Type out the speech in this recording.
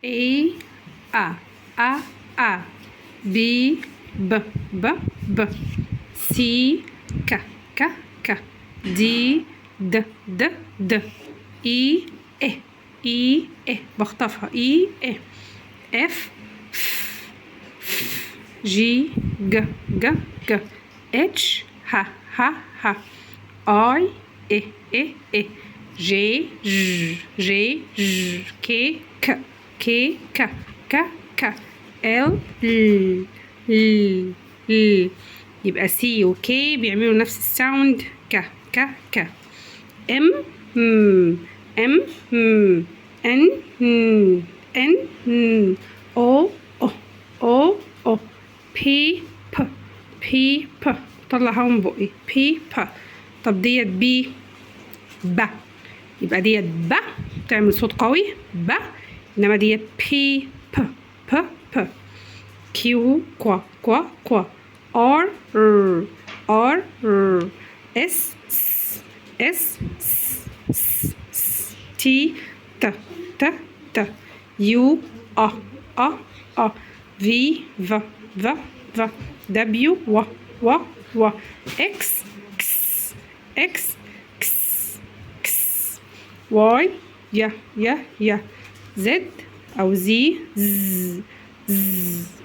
A A B B B B C K K K D D D D E E E E بخطفها E E F G G G G H H H H I E E E J J J J K K K K K K L L L L يبقى C و K بيعملوا نفس الساوند ك ك ك M M M M N N N O O O O P P P P طلعها من بقي P P. طب ديت B ب يبقى ديت ب بتعمل صوت قوي ب، انما ديت P P P P Q كوا كوا كوا R R R R S S S S T T T T U A A A V V V V W W W W X X X X X Y Y Y Y Z أو Z Z Z